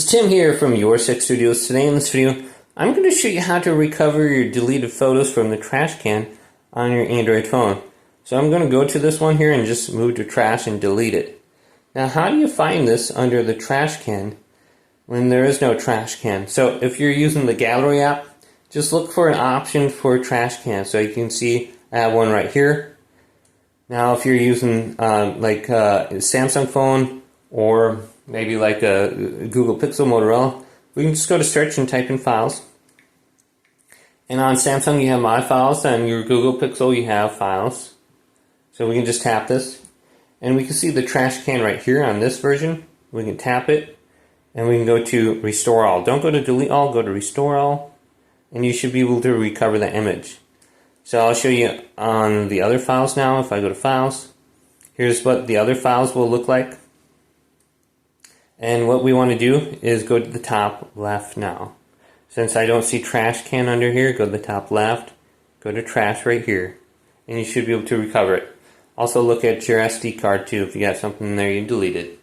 Tim here from Your Six Studios. Today in this video, I'm going to show you how to recover your deleted photos from the trash can on your Android phone. So I'm going to go to this one here and just move to trash and delete it. Now how do you find this under the trash can when there is no trash can? So if you're using the gallery app, just look for an option for trash can. So you can see I have one right here. Now if you're using like a Samsung phone or maybe like a Google Pixel Motorola, we can just go to search and type in files. And on Samsung you have My Files, and your Google Pixel you have Files. So we can just tap this, and we can see the trash can right here on this version. We can tap it, and we can go to Restore All. Don't go to Delete All, go to Restore All, and you should be able to recover that image. So I'll show you on the other files now. If I go to Files, here's what the other files will look like. And what we want to do is go to the top left now. Since I don't see trash can under here, go to the top left, go to trash right here, and you should be able to recover it. Also look at your SD card too if you got something in there you deleted.